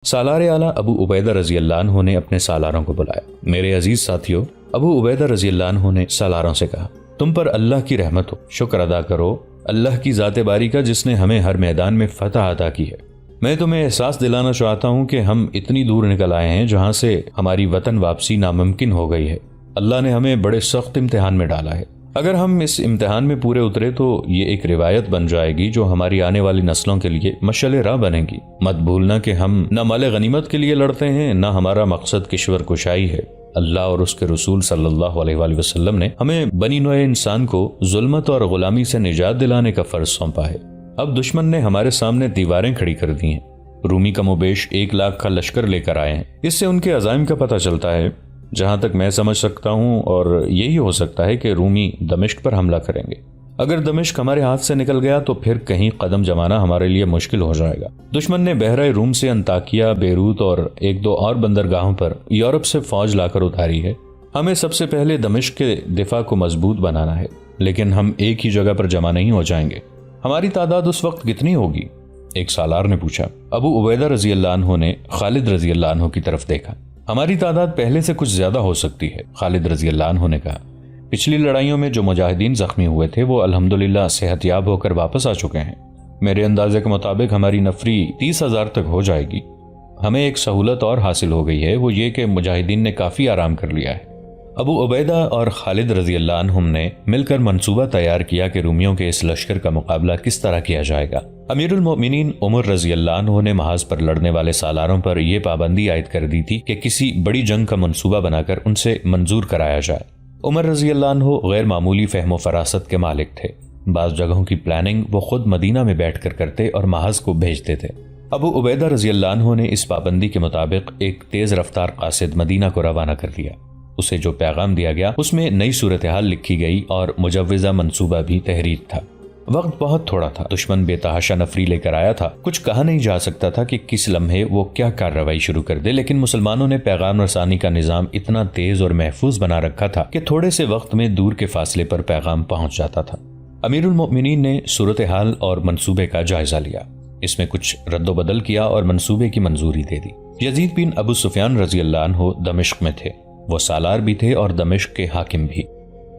سالار اعلیٰ ابو عبیدہ رضی اللہ عنہ نے اپنے سالاروں کو بلایا۔ میرے عزیز ساتھیو، ابو عبیدہ رضی اللہ عنہ نے سالاروں سے کہا، تم پر اللہ کی رحمت ہو، شکر ادا کرو اللہ کی ذات باری کا جس نے ہمیں ہر میدان میں فتح عطا کی ہے۔ میں تمہیں احساس دلانا چاہتا ہوں کہ ہم اتنی دور نکل آئے ہیں جہاں سے ہماری وطن واپسی ناممکن ہو گئی ہے۔ اللہ نے ہمیں بڑے سخت امتحان میں ڈالا ہے۔ اگر ہم اس امتحان میں پورے اترے تو یہ ایک روایت بن جائے گی جو ہماری آنے والی نسلوں کے لیے مشعل راہ بنے گی۔ مت بھولنا کہ ہم نہ مال غنیمت کے لیے لڑتے ہیں، نہ ہمارا مقصد کشور کشائی ہے۔ اللہ اور اس کے رسول صلی اللہ علیہ وآلہ وسلم نے ہمیں بنی نوع انسان کو ظلمت اور غلامی سے نجات دلانے کا فرض سونپا ہے۔ اب دشمن نے ہمارے سامنے دیواریں کھڑی کر دی ہیں۔ رومی کم و بیش 1 لاکھ کا لشکر لے کر آئے ہیں۔ اس سے ان کے عزائم کا پتہ چلتا ہے۔ جہاں تک میں سمجھ سکتا ہوں اور یہی ہو سکتا ہے کہ رومی دمشق پر حملہ کریں گے۔ اگر دمشق ہمارے ہاتھ سے نکل گیا تو پھر کہیں قدم جمانا ہمارے لیے مشکل ہو جائے گا۔ دشمن نے بحرہ روم سے انطاکیہ، بیروت اور 1-2 اور بندرگاہوں پر یورپ سے فوج لا کر اتاری ہے۔ ہمیں سب سے پہلے دمشق کے دفاع کو مضبوط بنانا ہے، لیکن ہم ایک ہی جگہ پر جمع نہیں ہو جائیں گے۔ ہماری تعداد اس وقت کتنی ہوگی؟ ایک سالار نے پوچھا۔ ابو عبیدہ رضی اللہ عنہ نے خالد رضی اللہ عنہ کی طرف دیکھا۔ ہماری تعداد پہلے سے کچھ زیادہ ہو سکتی ہے، خالد رضی اللہ عنہ نے کہا۔ پچھلی لڑائیوں میں جو مجاہدین زخمی ہوئے تھے وہ الحمدللہ صحت یاب ہو کر واپس آ چکے ہیں۔ میرے اندازے کے مطابق ہماری نفری 30,000 تک ہو جائے گی۔ ہمیں ایک سہولت اور حاصل ہو گئی ہے، وہ یہ کہ مجاہدین نے کافی آرام کر لیا ہے۔ ابو عبیدہ اور خالد رضی اللہ عنہم نے مل کر منصوبہ تیار کیا کہ رومیوں کے اس لشکر کا مقابلہ کس طرح کیا جائے گا۔ امیر المؤمنین عمر رضی اللہ عنہ نے محاذ پر لڑنے والے سالاروں پر یہ پابندی عائد کر دی تھی کہ کسی بڑی جنگ کا منصوبہ بنا کر ان سے منظور کرایا جائے۔ عمر رضی اللہ عنہ غیر معمولی فہم و فراست کے مالک تھے۔ بعض جگہوں کی پلاننگ وہ خود مدینہ میں بیٹھ کر کرتے اور محاذ کو بھیجتے تھے۔ ابو عبیدہ رضی اللہ عنہ نے اس پابندی کے مطابق ایک تیز رفتار قاصد مدینہ کو روانہ کر دیا۔ اسے جو پیغام دیا گیا اس میں نئی صورتحال لکھی گئی اور مجوزہ منصوبہ بھی تحریر تھا۔ وقت بہت تھوڑا تھا، دشمن بے تحاشا نفری لے کر آیا تھا، کچھ کہا نہیں جا سکتا تھا کہ کس لمحے وہ کیا کارروائی شروع کر دے، لیکن مسلمانوں نے پیغام رسانی کا نظام اتنا تیز اور محفوظ بنا رکھا تھا کہ تھوڑے سے وقت میں دور کے فاصلے پر پیغام پہنچ جاتا تھا۔ امیر المؤمنین نے صورتحال اور منصوبے کا جائزہ لیا، اس میں کچھ رد و بدل کیا اور منصوبے کی منظوری دے دی۔ یزید بن ابو سفیان رضی اللہ عنہ دمشق میں تھے، وہ سالار بھی تھے اور دمشق کے حاکم بھی۔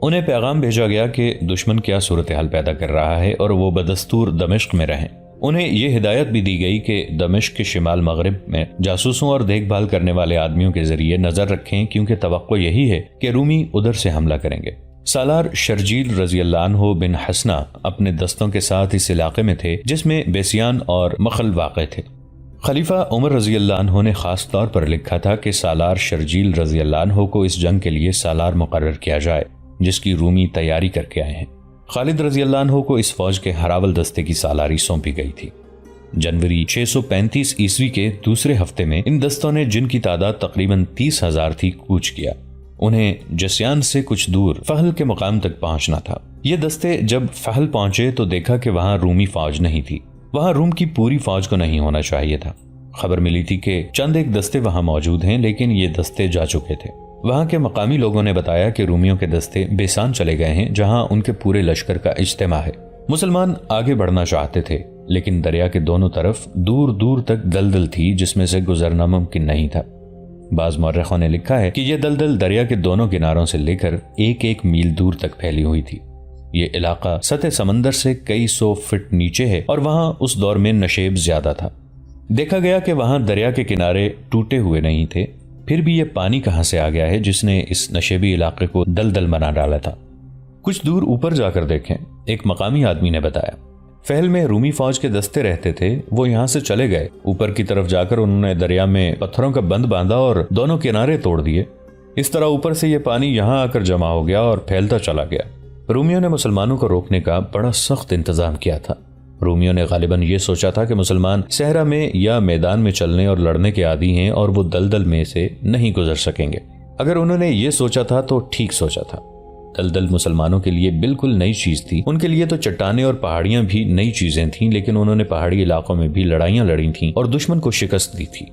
انہیں پیغام بھیجا گیا کہ دشمن کیا صورتحال پیدا کر رہا ہے اور وہ بدستور دمشق میں رہیں۔ انہیں یہ ہدایت بھی دی گئی کہ دمشق کے شمال مغرب میں جاسوسوں اور دیکھ بھال کرنے والے آدمیوں کے ذریعے نظر رکھیں، کیونکہ توقع یہی ہے کہ رومی ادھر سے حملہ کریں گے۔ سالار شرجیل رضی اللہ عنہ بن حسنہ اپنے دستوں کے ساتھ اس علاقے میں تھے جس میں بیسیان اور مخل واقع تھے۔ خلیفہ عمر رضی اللہ عنہ نے خاص طور پر لکھا تھا کہ سالار شرجیل رضی اللہ عنہ کو اس جنگ کے لیے سالار مقرر کیا جائے جس کی رومی تیاری کر کے آئے ہیں۔ خالد رضی اللہ عنہ کو اس فوج کے ہراول دستے کی سالاری سونپی گئی تھی۔ جنوری 635 عیسوی کے دوسرے ہفتے میں ان دستوں نے، جن کی تعداد تقریباً 30,000 تھی، کوچ کیا۔ انہیں جسیان سے کچھ دور فہل کے مقام تک پہنچنا تھا۔ یہ دستے جب فہل پہنچے تو دیکھا کہ وہاں رومی فوج نہیں تھی، وہاں روم کی پوری فوج کو نہیں ہونا چاہیے تھا۔ خبر ملی تھی کہ چند ایک دستے وہاں موجود ہیں، لیکن یہ دستے جا چکے تھے۔ وہاں کے مقامی لوگوں نے بتایا کہ رومیوں کے دستے بیسان چلے گئے ہیں، جہاں ان کے پورے لشکر کا اجتماع ہے۔ مسلمان آگے بڑھنا چاہتے تھے، لیکن دریا کے دونوں طرف دور دور تک دلدل تھی جس میں سے گزرنا ممکن نہیں تھا۔ بعض مورخوں نے لکھا ہے کہ یہ دلدل دریا کے دونوں کناروں سے لے کر 1-1 میل دور تک پھیلی ہوئی تھی۔ یہ علاقہ سطح سمندر سے کئی 100 فٹ نیچے ہے اور وہاں اس دور میں نشیب زیادہ تھا۔ دیکھا گیا کہ وہاں دریا کے کنارے ٹوٹے ہوئے نہیں تھے، پھر بھی یہ پانی کہاں سے آ گیا ہے جس نے اس نشیبی علاقے کو دلدل بنا ڈالا تھا؟ کچھ دور اوپر جا کر دیکھیں، ایک مقامی آدمی نے بتایا۔ فہل میں رومی فوج کے دستے رہتے تھے، وہ یہاں سے چلے گئے۔ اوپر کی طرف جا کر انہوں نے دریا میں پتھروں کا بند باندھا اور دونوں کنارے توڑ دیے۔ اس طرح اوپر سے یہ پانی یہاں آ کر جمع ہو گیا اور پھیلتا چلا گیا۔ رومیوں نے مسلمانوں کو روکنے کا بڑا سخت انتظام کیا تھا۔ رومیوں نے غالباً یہ سوچا تھا کہ مسلمان صحرا میں یا میدان میں چلنے اور لڑنے کے عادی ہیں اور وہ دلدل میں سے نہیں گزر سکیں گے۔ اگر انہوں نے یہ سوچا تھا تو ٹھیک سوچا تھا۔ دلدل مسلمانوں کے لیے بالکل نئی چیز تھی۔ ان کے لیے تو چٹانیں اور پہاڑیاں بھی نئی چیزیں تھیں، لیکن انہوں نے پہاڑی علاقوں میں بھی لڑائیاں لڑی تھیں اور دشمن کو شکست دی تھی۔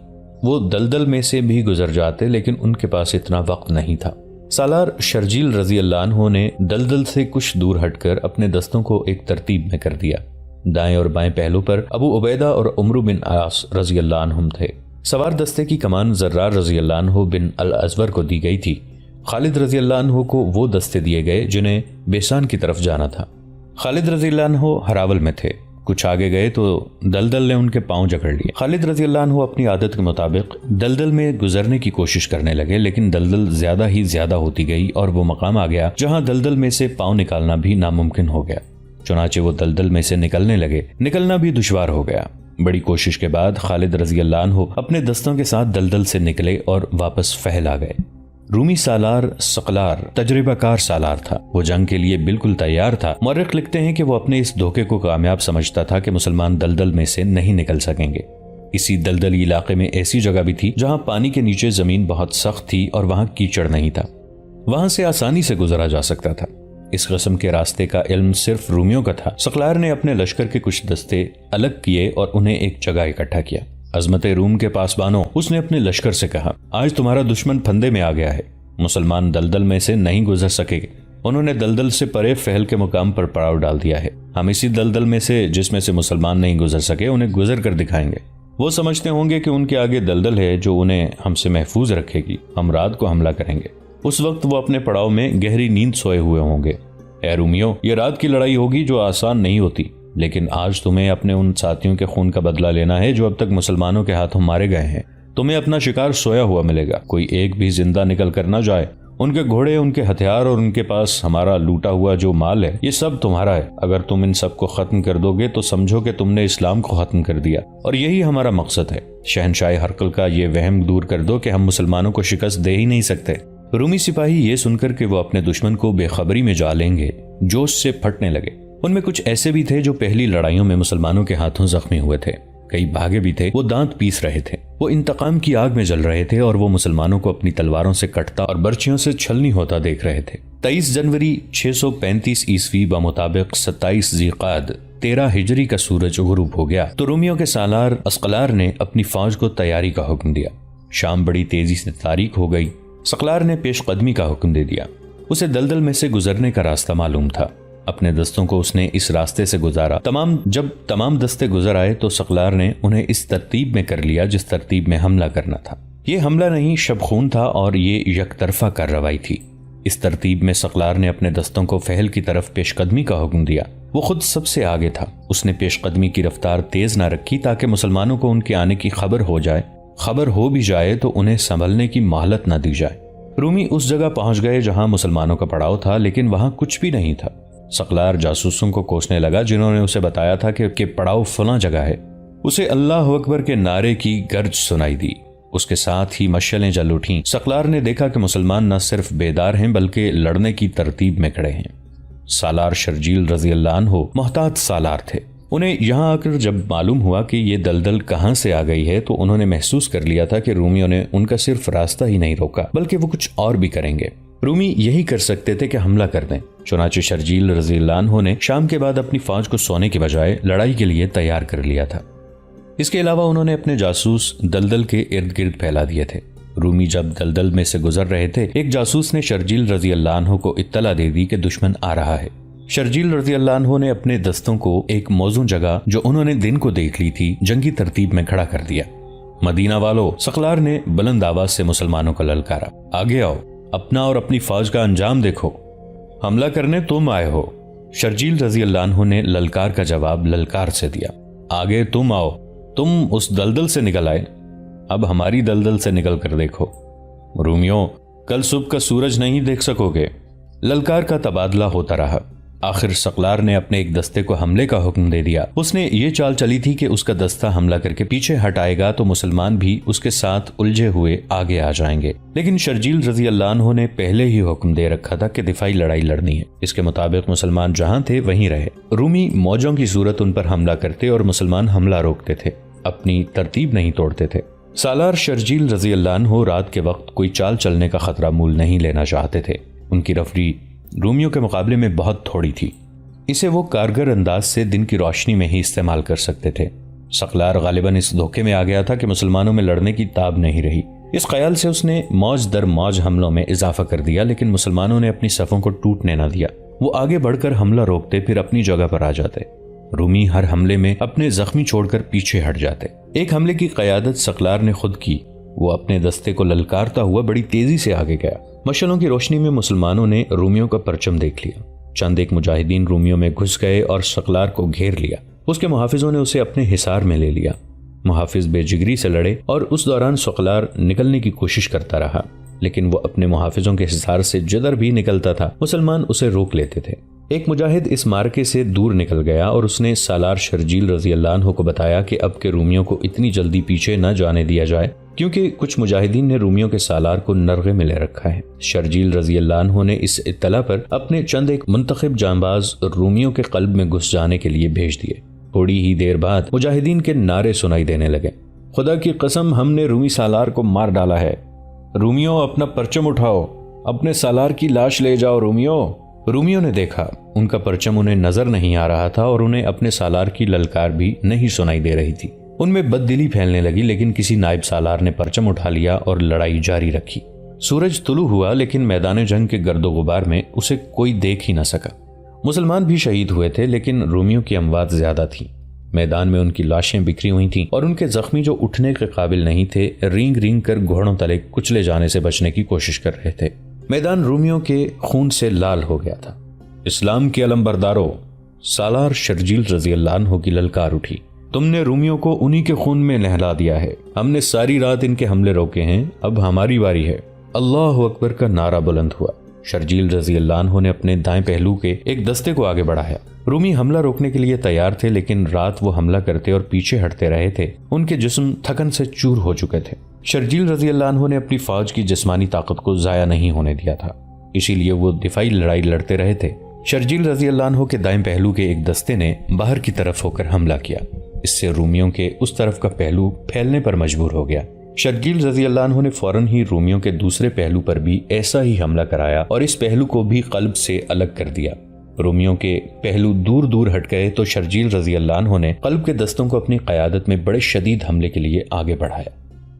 وہ دلدل میں سے بھی گزر جاتے، لیکن ان کے پاس اتنا وقت نہیں تھا۔ سالار شرجیل رضی اللہ عنہ نے دلدل سے کچھ دور ہٹ کر اپنے دستوں کو ایک ترتیب میں کر دیا۔ دائیں اور بائیں پہلو پر ابو عبیدہ اور عمرو بن عاص رضی اللہ عنہم تھے۔ سوار دستے کی کمان زرار رضی اللہ عنہ بن الازور کو دی گئی تھی۔ خالد رضی اللہ عنہ کو وہ دستے دیے گئے جنہیں بیسان کی طرف جانا تھا۔ خالد رضی اللہ عنہ ہراول میں تھے، کچھ آگے گئے تو دلدل نے ان کے پاؤں جکڑ لیے۔ خالد رضی اللہ عنہ اپنی عادت کے مطابق دلدل میں گزرنے کی کوشش کرنے لگے، لیکن دلدل زیادہ ہی زیادہ ہوتی گئی اور وہ مقام آ گیا جہاں دلدل میں سے پاؤں نکالنا بھی ناممکن ہو گیا۔ چنانچہ وہ دلدل میں سے نکلنے لگے، نکلنا بھی دشوار ہو گیا۔ بڑی کوشش کے بعد خالد رضی اللہ عنہ اپنے دستوں کے ساتھ دلدل سے نکلے اور واپس فہل آ گئے۔ رومی سالار ثقلار تجربہ کار سالار تھا، وہ جنگ کے لیے بالکل تیار تھا۔ مورخ لکھتے ہیں کہ وہ اپنے اس دھوکے کو کامیاب سمجھتا تھا کہ مسلمان دلدل میں سے نہیں نکل سکیں گے۔ اسی دلدلی علاقے میں ایسی جگہ بھی تھی جہاں پانی کے نیچے زمین بہت سخت تھی اور وہاں کیچڑ نہیں تھا، وہاں سے آسانی سے گزرا جا سکتا تھا۔ اس قسم کے راستے کا علم صرف رومیوں کا تھا۔ ثقلار نے اپنے لشکر کے کچھ دستے الگ کیے اور انہیں ایک جگہ اکٹھا کیا۔ عظمت روم کے پاسبانوں، اس نے اپنے لشکر سے کہا، آج تمہارا دشمن پھندے میں آ گیا ہے، مسلمان دلدل میں سے نہیں گزر سکے گے۔ انہوں نے دلدل سے پرے فہل کے مقام پر پڑاؤ ڈال دیا ہے۔ ہم اسی دلدل میں سے جس میں سے مسلمان نہیں گزر سکے انہیں گزر کر دکھائیں گے۔ وہ سمجھتے ہوں گے کہ ان کے آگے دلدل ہے جو انہیں ہم سے محفوظ رکھے گی۔ ہم رات کو حملہ کریں گے۔ اس وقت وہ اپنے پڑاؤ میں گہری نیند سوئے ہوئے ہوں گے۔ اے رومیو، یہ رات کی لڑائی ہوگی جو آسان نہیں ہوتی، لیکن آج تمہیں اپنے ان ساتھیوں کے خون کا بدلہ لینا ہے جو اب تک مسلمانوں کے ہاتھوں مارے گئے ہیں۔ تمہیں اپنا شکار سویا ہوا ملے گا، کوئی ایک بھی زندہ نکل کر نہ جائے۔ ان کے گھوڑے، ان کے ہتھیار اور ان کے پاس ہمارا لوٹا ہوا جو مال ہے، یہ سب تمہارا ہے۔ اگر تم ان سب کو ختم کر دو گے تو سمجھو کہ تم نے اسلام کو ختم کر دیا، اور یہی ہمارا مقصد ہے۔ شہنشاہ ہرقل کا یہ وہم دور کر دو کہ ہم مسلمانوں کو شکست دے ہی نہیں سکتے۔ رومی سپاہی یہ سن کر کہ وہ اپنے دشمن کو بے خبری میں جا لیں گے، جوش سے پھٹنے لگے۔ ان میں کچھ ایسے بھی تھے جو پہلی لڑائیوں میں مسلمانوں کے ہاتھوں زخمی ہوئے تھے، کئی بھاگے بھی تھے۔ وہ دانت پیس رہے تھے، وہ انتقام کی آگ میں جل رہے تھے اور وہ مسلمانوں کو اپنی تلواروں سے کٹتا اور برچھیوں سے چھلنی ہوتا دیکھ رہے تھے۔ 23 جنوری 635 عیسوی بمطابق 27 ذیقعد 13 ہجری کا سورج غروب ہو گیا تو رومیوں کے سالار اسقلار نے اپنی فوج کو تیاری کا حکم دیا۔ شام بڑی تیزی سے تاریک ہو گئی۔ ثقلار نے پیش قدمی کا حکم دے دیا۔ اسے دلدل میں سے گزرنے کا راستہ معلوم تھا۔ اپنے دستوں کو اس نے اس راستے سے گزارا۔ جب تمام دستے گزر آئے تو ثقلار نے انہیں اس ترتیب میں کر لیا جس ترتیب میں حملہ کرنا تھا۔ یہ حملہ نہیں، شب خون تھا اور یہ یک طرفہ کارروائی تھی۔ اس ترتیب میں ثقلار نے اپنے دستوں کو فہل کی طرف پیش قدمی کا حکم دیا۔ وہ خود سب سے آگے تھا۔ اس نے پیش قدمی کی رفتار تیز نہ رکھی تاکہ مسلمانوں کو ان کے آنے کی خبر ہو بھی جائے تو انہیں سنبھلنے کی مہلت نہ دی جائے۔ رومی اس جگہ پہنچ گئے جہاں مسلمانوں کا پڑاؤ تھا، لیکن وہاں کچھ بھی نہیں تھا۔ ثقلار جاسوسوں کو کوسنے لگا جنہوں نے اسے بتایا تھا کہ پڑاؤ فلاں جگہ ہے۔ اسے اللہ اکبر کے نعرے کی گرج سنائی دی، اس کے ساتھ ہی مشعلیں جل اٹھیں۔ ثقلار نے دیکھا کہ مسلمان نہ صرف بیدار ہیں بلکہ لڑنے کی ترتیب میں کھڑے ہیں۔ سالار شرجیل رضی اللہ عنہ محتاط سالار تھے۔ انہیں یہاں آ کر جب معلوم ہوا کہ یہ دلدل کہاں سے آ گئی ہے تو انہوں نے محسوس کر لیا تھا کہ رومیوں نے ان کا صرف راستہ ہی نہیں روکا بلکہ وہ کچھ اور بھی کریں گے۔ رومی یہی کر سکتے تھے کہ حملہ کر دیں۔ چنانچہ شرجیل رضی اللہ عنہ نے شام کے بعد اپنی فوج کو سونے کے بجائے لڑائی کے لیے تیار کر لیا تھا۔ اس کے علاوہ انہوں نے اپنے جاسوس دلدل کے ارد گرد پھیلا دیے تھے۔ رومی جب دلدل میں سے گزر رہے تھے، ایک جاسوس نے شرجیل رضی اللہ عنہ کو اطلاع دے دی کہ دشمن آ رہا ہے۔ شرجیل رضی اللہ عنہ نے اپنے دستوں کو ایک موزوں جگہ جو انہوں نے دن کو دیکھ لی تھی جنگی ترتیب میں کھڑا کر دیا۔ مدینہ والو، ثقلار نے بلند آواز سے مسلمانوں کو للکارا، آگے آؤ، اپنا اور اپنی فوج کا انجام دیکھو، حملہ کرنے تم آئے ہو۔ شرجیل رضی اللہ عنہ نے للکار کا جواب للکار سے دیا، آگے تم آؤ، تم اس دلدل سے نکل آئے، اب ہماری دلدل سے نکل کر دیکھو۔ رومیوں، کل صبح کا سورج نہیں دیکھ سکو گے۔ للکار کا تبادلہ ہوتا رہا۔ آخر ثقلار نے اپنے ایک دستے کو حملے کا حکم دے دیا۔ اس نے یہ چال چلی تھی کہ اس کا دستہ حملہ کر کے پیچھے ہٹ آئے گا تو مسلمان بھی اس کے ساتھ الجھے ہوئے آگے آ جائیں گے، لیکن شرجیل رضی اللہ عنہ نے پہلے ہی حکم دے رکھا تھا کہ دفاعی لڑائی لڑنی ہے۔ اس کے مطابق مسلمان جہاں تھے وہیں رہے۔ رومی موجوں کی صورت ان پر حملہ کرتے اور مسلمان حملہ روکتے تھے، اپنی ترتیب نہیں توڑتے تھے۔ سالار شرجیل رضی اللہ عنہ رات کے وقت کوئی چال چلنے کا خطرہ مول نہیں لینا چاہتے تھے۔ ان کی رفری رومیوں کے مقابلے میں بہت تھوڑی تھی، اسے وہ کارگر انداز سے دن کی روشنی میں ہی استعمال کر سکتے تھے۔ ثقلار غالباً اس دھوکے میں آ گیا تھا کہ مسلمانوں میں لڑنے کی تاب نہیں رہی۔ اس خیال سے اس نے موج در موج حملوں میں اضافہ کر دیا، لیکن مسلمانوں نے اپنی صفوں کو ٹوٹنے نہ دیا۔ وہ آگے بڑھ کر حملہ روکتے پھر اپنی جگہ پر آ جاتے۔ رومی ہر حملے میں اپنے زخمی چھوڑ کر پیچھے ہٹ جاتے۔ ایک حملے کی قیادت ثقلار نے خود کی۔ وہ اپنے دستے کو للکارتا ہوا بڑی تیزی سے آگے گیا۔ مشعلوں کی روشنی میں مسلمانوں نے رومیوں کا پرچم دیکھ لیا۔ چند ایک مجاہدین رومیوں میں گھس گئے اور ثقلار کو گھیر لیا۔ اس کے محافظوں نے اسے اپنے حصار میں لے لیا۔ محافظ بے جگری سے لڑے اور اس دوران ثقلار نکلنے کی کوشش کرتا رہا، لیکن وہ اپنے محافظوں کے حصار سے جدھر بھی نکلتا تھا مسلمان اسے روک لیتے تھے۔ ایک مجاہد اس مارکے سے دور نکل گیا اور اس نے سالار شرجیل رضی اللہ عنہ کو بتایا کہ اب کے رومیوں کو اتنی جلدی پیچھے نہ جانے دیا جائے، کیونکہ کچھ مجاہدین نے رومیوں کے سالار کو نرغے میں لے رکھا ہے۔ شرجیل رضی اللہ عنہ نے اس اطلاع پر اپنے چند ایک منتخب جانباز رومیوں کے قلب میں گھس جانے کے لیے بھیج دیے۔ تھوڑی ہی دیر بعد مجاہدین کے نعرے سنائی دینے لگے، خدا کی قسم ہم نے رومی سالار کو مار ڈالا ہے، رومیوں اپنا پرچم اٹھاؤ، اپنے سالار کی لاش لے جاؤ رومیوں نے دیکھا ان کا پرچم انہیں نظر نہیں آ رہا تھا اور انہیں اپنے سالار کی للکار بھی نہیں سنائی دے رہی تھی۔ ان میں بددلی پھیلنے لگی، لیکن کسی نائب سالار نے پرچم اٹھا لیا اور لڑائی جاری رکھی۔ سورج طلوع ہوا، لیکن میدان جنگ کے گرد و غبار میں اسے کوئی دیکھ ہی نہ سکا۔ مسلمان بھی شہید ہوئے تھے، لیکن رومیوں کی اموات زیادہ تھیں۔ میدان میں ان کی لاشیں بکھری ہوئی تھیں اور ان کے زخمی جو اٹھنے کے قابل نہیں تھے رینگ رینگ کر گھوڑوں تلے کچلے جانے سے بچنے کی کوشش کر رہے تھے۔ میدان رومیوں کے خون سے لال ہو گیا تھا۔ اسلام کے علم برداروں، سالار شرجیل رضی اللہ عنہ کی للکار اٹھی، تم نے رومیوں کو انہی کے خون میں نہلا دیا ہے، ہم نے ساری رات ان کے حملے روکے ہیں، اب ہماری باری ہے۔ اللہ اکبر کا نعرہ بلند ہوا۔ شرجیل رضی اللہ عنہ نے اپنے دائیں پہلو کے ایک دستے کو آگے بڑھایا۔ رومی حملہ روکنے کے لیے تیار تھے، لیکن رات وہ حملہ کرتے اور پیچھے ہٹتے رہے تھے، ان کے جسم تھکن سے چور ہو چکے تھے۔ شرجیل رضی اللہ عنہ نے اپنی فوج کی جسمانی طاقت کو ضائع نہیں ہونے دیا تھا، اسی لیے وہ دفاعی لڑائی لڑتے رہے تھے۔ شرجیل رضی اللہ عنہ کے دائیں پہلو کے ایک دستے نے باہر کی طرف ہو کر حملہ کیا، اس سے رومیوں کے اس طرف کا پہلو پھیلنے پر مجبور ہو گیا۔ شرجیل رضی اللہ عنہ نے فوراً ہی رومیوں کے دوسرے پہلو پر بھی ایسا ہی حملہ کرایا اور اس پہلو کو بھی قلب سے الگ کر دیا۔ رومیوں کے پہلو دور دور ہٹ گئے تو شرجیل رضی اللہ عنہ نے قلب کے دستوں کو اپنی قیادت میں بڑے شدید حملے کے لیے آگے بڑھایا۔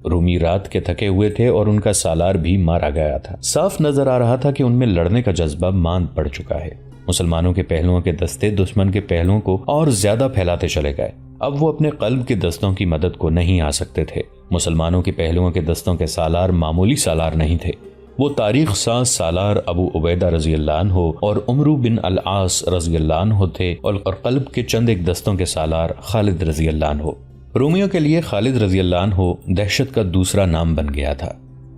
رومی رات کے تھکے ہوئے تھے اور ان کا سالار بھی مارا گیا تھا۔ صاف نظر آ رہا تھا کہ ان میں لڑنے کا جذبہ ماند پڑ چکا ہے۔ مسلمانوں کے پہلوؤں کے دستے دشمن کے پہلوؤں کو اور زیادہ پھیلاتے چلے گئے۔ اب وہ اپنے قلب کے دستوں کی مدد کو نہیں آ سکتے تھے۔ مسلمانوں کے پہلوؤں کے دستوں کے سالار معمولی سالار نہیں تھے، وہ تاریخ ساز سالار ابو عبیدہ رضی اللہ عنہ اور عمرو بن العاص رضی اللہ عنہ تھے اور قلب کے چند ایک دستوں کے سالار خالد رضی اللہ عنہ۔ رومیوں کے لیے خالد رضی اللہ عنہ دہشت کا دوسرا نام بن گیا تھا۔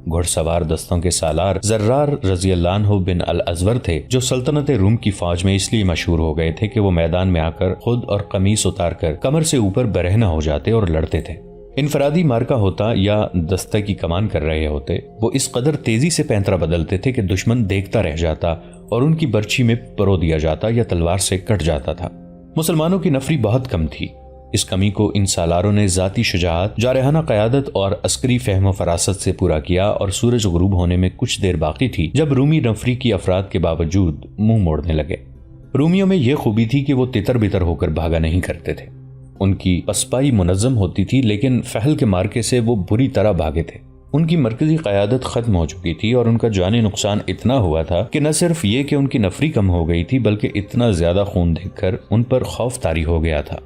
گھڑ سوار دستوں کے سالار زرار رضی اللہ عنہ بن الازور تھے، جو سلطنت روم کی فوج میں اس لیے مشہور ہو گئے تھے کہ وہ میدان میں آ کر خود اور قمیص اتار کر کمر سے اوپر برہنہ ہو جاتے اور لڑتے تھے۔ انفرادی مارکا ہوتا یا دستہ کی کمان کر رہے ہوتے، وہ اس قدر تیزی سے پینترا بدلتے تھے کہ دشمن دیکھتا رہ جاتا اور ان کی برچھی میں پرو دیا جاتا یا تلوار سے کٹ جاتا تھا۔ مسلمانوں کی نفری بہت کم تھی۔ اس کمی کو ان سالاروں نے ذاتی شجاعت، جارحانہ قیادت اور عسکری فہم و فراست سے پورا کیا، اور سورج غروب ہونے میں کچھ دیر باقی تھی جب رومی نفری کی افراد کے باوجود منہ موڑنے لگے۔ رومیوں میں یہ خوبی تھی کہ وہ تتر بتر ہو کر بھاگا نہیں کرتے تھے۔ ان کی پسپائی منظم ہوتی تھی، لیکن فحل کے مارکے سے وہ بری طرح بھاگے تھے۔ ان کی مرکزی قیادت ختم ہو چکی تھی اور ان کا جانی نقصان اتنا ہوا تھا کہ نہ صرف یہ کہ ان کی نفری کم ہو گئی تھی، بلکہ اتنا زیادہ خون دیکھ کر ان پر خوف طاری ہو گیا تھا۔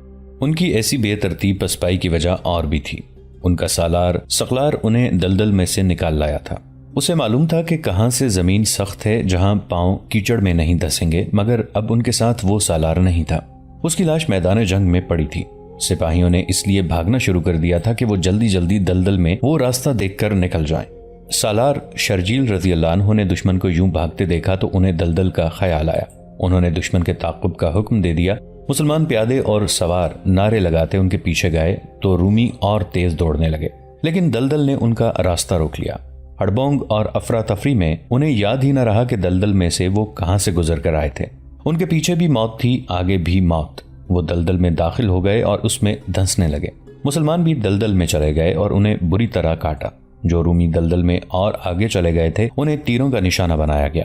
ان کی ایسی بے ترتیب پسپائی کی وجہ اور بھی تھی۔ ان کا سالار ثقلار انہیں دلدل میں سے نکال لایا تھا۔ اسے معلوم تھا کہ کہاں سے زمین سخت ہے جہاں پاؤں کیچڑ میں نہیں دھسیں گے، مگر اب ان کے ساتھ وہ سالار نہیں تھا۔ اس کی لاش میدان جنگ میں پڑی تھی۔ سپاہیوں نے اس لیے بھاگنا شروع کر دیا تھا کہ وہ جلدی جلدی دلدل میں وہ راستہ دیکھ کر نکل جائیں۔ سالار شرجیل رضی اللہ عنہ نے دشمن کو یوں بھاگتے دیکھا تو انہیں دلدل کا خیال آیا۔ انہوں نے دشمن کے تعاقب کا حکم دے دیا۔ مسلمان پیادے اور سوار نعرے لگاتے ان کے پیچھے گئے تو رومی اور تیز دوڑنے لگے، لیکن دلدل نے ان کا راستہ روک لیا۔ ہڑبونگ اور افراتفری میں انہیں یاد ہی نہ رہا کہ دلدل میں سے وہ کہاں سے گزر کر آئے تھے۔ ان کے پیچھے بھی موت تھی، آگے بھی موت۔ وہ دلدل میں داخل ہو گئے اور اس میں دھنسنے لگے۔ مسلمان بھی دلدل میں چلے گئے اور انہیں بری طرح کاٹا۔ جو رومی دلدل میں اور آگے چلے گئے تھے انہیں تیروں کا نشانہ بنایا گیا۔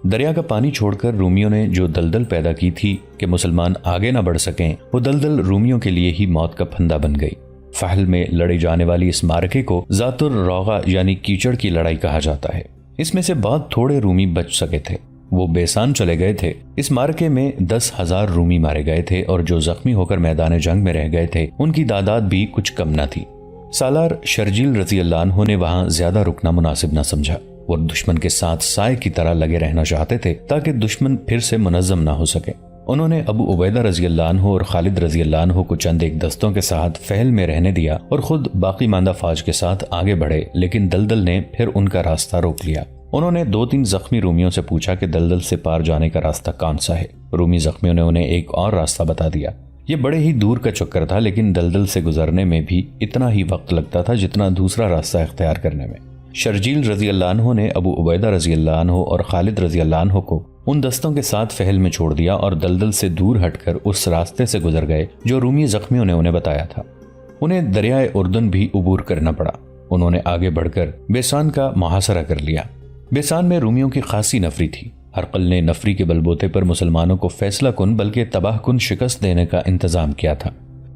دریا کا پانی چھوڑ کر رومیوں نے جو دلدل پیدا کی تھی کہ مسلمان آگے نہ بڑھ سکیں، وہ دلدل رومیوں کے لیے ہی موت کا پھندا بن گئی۔ فحل میں لڑی جانے والی اس معرکے کو ذات الروغہ یعنی کیچڑ کی لڑائی کہا جاتا ہے۔ اس میں سے بہت تھوڑے رومی بچ سکے تھے۔ وہ بیسان چلے گئے تھے۔ اس معرکے میں 10,000 رومی مارے گئے تھے اور جو زخمی ہو کر میدان جنگ میں رہ گئے تھے ان کی تعداد بھی کچھ کم نہ تھی۔ سالار شرجیل رضی اللہ عنہ نے وہاں زیادہ رکنا مناسب نہ سمجھا۔ وہ دشمن کے ساتھ سائے کی طرح لگے رہنا چاہتے تھے تاکہ دشمن پھر سے منظم نہ ہو سکے۔ انہوں نے ابو عبیدہ رضی اللہ عنہ اور خالد رضی اللہ عنہ کو چند ایک دستوں کے ساتھ فہل میں رہنے دیا اور خود باقی ماندہ فوج کے ساتھ آگے بڑھے، لیکن دلدل نے پھر ان کا راستہ روک لیا۔ انہوں نے 2-3 زخمی رومیوں سے پوچھا کہ دلدل سے پار جانے کا راستہ کون سا ہے۔ رومی زخمیوں نے انہیں ایک اور راستہ بتا دیا۔ یہ بڑے ہی دور کا چکر تھا، لیکن دلدل سے گزرنے میں بھی اتنا ہی وقت لگتا تھا جتنا دوسرا راستہ اختیار کرنے میں۔ شرجیل رضی اللہ عنہ نے ابو عبیدہ رضی اللہ عنہ اور خالد رضی اللہ عنہ کو ان دستوں کے ساتھ فہل میں چھوڑ دیا اور دلدل سے دور ہٹ کر اس راستے سے گزر گئے جو رومی زخمیوں نے انہیں بتایا تھا۔ انہیں دریائے اردن بھی عبور کرنا پڑا۔ انہوں نے آگے بڑھ کر بیسان کا محاصرہ کر لیا۔ بیسان میں رومیوں کی خاصی نفری تھی۔ ہرقل نے نفری کے بلبوتے پر مسلمانوں کو فیصلہ کن بلکہ تباہ کن شکست دینے کا انتظام کیا تھا۔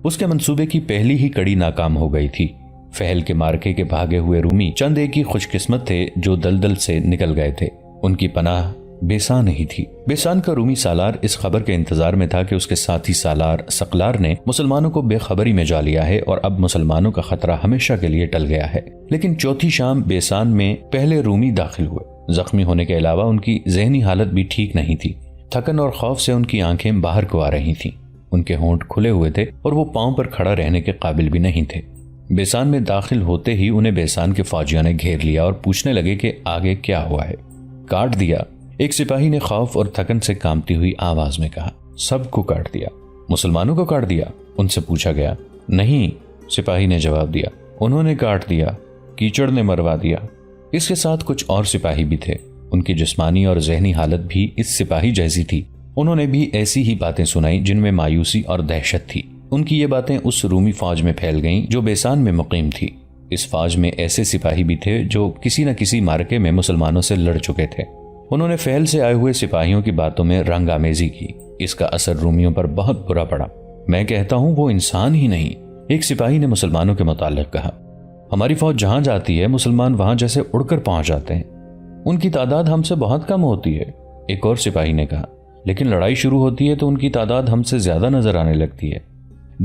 اس کے منصوبے کی پہلی ہی کڑی ناکام ہو گئی تھی۔ فہل کے مارکے کے بھاگے ہوئے رومی چند ایک ہی خوش قسمت تھے جو دلدل سے نکل گئے تھے۔ ان کی پناہ بیسان ہی تھی۔ بیسان کا رومی سالار اس خبر کے انتظار میں تھا کہ اس کے ساتھی سالار سقلار نے مسلمانوں کو بے خبری میں جا لیا ہے اور اب مسلمانوں کا خطرہ ہمیشہ کے لیے ٹل گیا ہے۔ لیکن چوتھی شام بیسان میں پہلے رومی داخل ہوئے۔ زخمی ہونے کے علاوہ ان کی ذہنی حالت بھی ٹھیک نہیں تھی۔ تھکن اور خوف سے ان کی آنکھیں باہر کو آ رہی تھیں۔ ان کے ہونٹ کھلے ہوئے تھے اور وہ پاؤں پر کھڑا رہنے کے قابل بھی نہیں تھے۔ بیسان میں داخل ہوتے ہی انہیں بیسان کے فوجیوں نے گھیر لیا اور پوچھنے لگے کہ آگے کیا ہوا ہے۔ کاٹ دیا، ایک سپاہی نے خوف اور تھکن سے کانپتی ہوئی آواز میں کہا۔ سب کو کاٹ دیا؟ مسلمانوں کو کاٹ دیا؟ ان سے پوچھا گیا۔ نہیں، سپاہی نے جواب دیا، انہوں نے کاٹ دیا، کیچڑ نے مروا دیا۔ اس کے ساتھ کچھ اور سپاہی بھی تھے۔ ان کی جسمانی اور ذہنی حالت بھی اس سپاہی جیسی تھی۔ انہوں نے بھی ایسی ہی باتیں سنائی جن میں مایوسی اور دہشت تھی۔ ان کی یہ باتیں اس رومی فوج میں پھیل گئیں جو بیسان میں مقیم تھی۔ اس فوج میں ایسے سپاہی بھی تھے جو کسی نہ کسی مارکے میں مسلمانوں سے لڑ چکے تھے۔ انہوں نے فعل سے آئے ہوئے سپاہیوں کی باتوں میں رنگ آمیزی کی۔ اس کا اثر رومیوں پر بہت برا پڑا۔ میں کہتا ہوں وہ انسان ہی نہیں، ایک سپاہی نے مسلمانوں کے متعلق کہا۔ ہماری فوج جہاں جاتی ہے مسلمان وہاں جیسے اڑ کر پہنچ جاتے ہیں، ان کی تعداد ہم سے بہت کم ہوتی ہے، ایک اور سپاہی نے کہا۔ لیکن لڑائی شروع ہوتی ہے تو ان کی تعداد ہم سے زیادہ نظر آنے لگتی ہے۔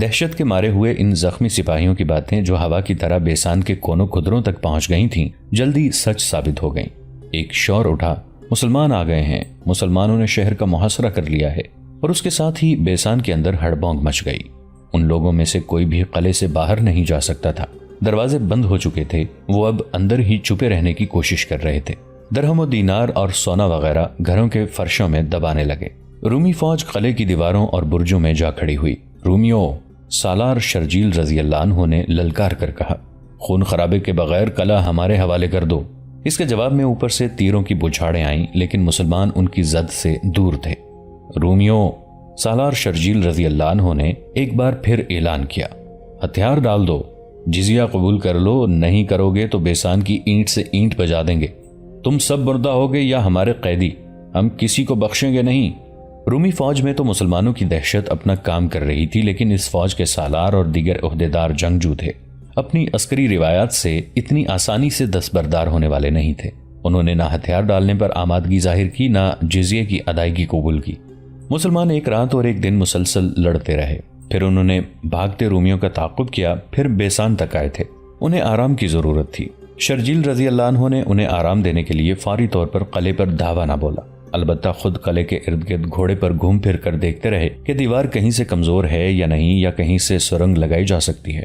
دہشت کے مارے ہوئے ان زخمی سپاہیوں کی باتیں جو ہوا کی طرح بیسان کے کونوں قدروں تک پہنچ گئی تھیں جلدی سچ ثابت ہو گئیں۔ ایک شور اٹھا، مسلمان آ گئے ہیں، مسلمانوں نے شہر کا محاصرہ کر لیا ہے، اور اس کے ساتھ ہی بیسان کے اندر ہڑبونگ مچ گئی۔ ان لوگوں میں سے کوئی بھی قلعے سے باہر نہیں جا سکتا تھا۔ دروازے بند ہو چکے تھے، وہ اب اندر ہی چھپے رہنے کی کوشش کر رہے تھے۔ درہم و دینار اور سونا وغیرہ گھروں کے فرشوں میں دبانے لگے۔ رومی فوج قلعے کی دیواروں اور برجوں میں جا کھڑی ہوئی۔ رومیوں، سالار شرجیل رضی اللہ عنہ نے للکار کر کہا، خون خرابے کے بغیر قلعہ ہمارے حوالے کر دو۔ اس کے جواب میں اوپر سے تیروں کی بچھاڑیں آئیں، لیکن مسلمان ان کی زد سے دور تھے۔ رومیوں، سالار شرجیل رضی اللہ عنہ نے ایک بار پھر اعلان کیا، ہتھیار ڈال دو، جزیہ قبول کر لو، نہیں کرو گے تو بیسان کی اینٹ سے اینٹ بجا دیں گے۔ تم سب مردہ ہوگے یا ہمارے قیدی، ہم کسی کو بخشیں گے نہیں۔ رومی فوج میں تو مسلمانوں کی دہشت اپنا کام کر رہی تھی، لیکن اس فوج کے سالار اور دیگر عہدیدار جنگجو تھے، اپنی عسکری روایات سے اتنی آسانی سے دستبردار ہونے والے نہیں تھے۔ انہوں نے نہ ہتھیار ڈالنے پر آمادگی ظاہر کی، نہ جزیے کی ادائیگی قبول کی۔ مسلمان ایک رات اور ایک دن مسلسل لڑتے رہے، پھر انہوں نے بھاگتے رومیوں کا تعاقب کیا، پھر بیسان تک آئے تھے۔ انہیں آرام کی ضرورت تھی۔ شرجیل رضی اللہ عنہ نے انہیں آرام دینے کے لیے فوری طور پر قلعے پر دھاوا نہ بولا، البتہ خود قلعے کے ارد گرد گھوڑے پر گھوم پھر کر دیکھتے رہے کہ دیوار کہیں سے کمزور ہے یا نہیں، یا کہیں سے سرنگ لگائی جا سکتی ہے۔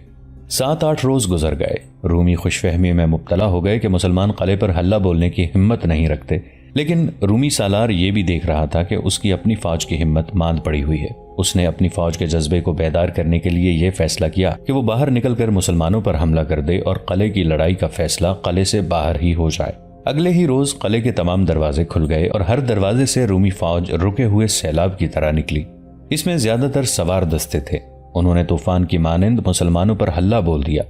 7-8 روز گزر گئے۔ رومی خوش فہمی میں مبتلا ہو گئے کہ مسلمان قلعے پر حلہ بولنے کی ہمت نہیں رکھتے، لیکن رومی سالار یہ بھی دیکھ رہا تھا کہ اس کی اپنی فوج کی ہمت ماند پڑی ہوئی ہے۔ اس نے اپنی فوج کے جذبے کو بیدار کرنے کے لیے یہ فیصلہ کیا کہ وہ باہر نکل کر مسلمانوں پر حملہ کر دے اور قلعے کی لڑائی کا فیصلہ قلعے سے باہر ہی ہو جائے۔ اگلے ہی روز قلعے کے تمام دروازے کھل گئے اور ہر دروازے سے رومی فوج رکے ہوئے سیلاب کی طرح نکلی۔ اس میں زیادہ تر سوار دستے تھے۔ انہوں نے طوفان کی مانند مسلمانوں پر حلہ بول دیا۔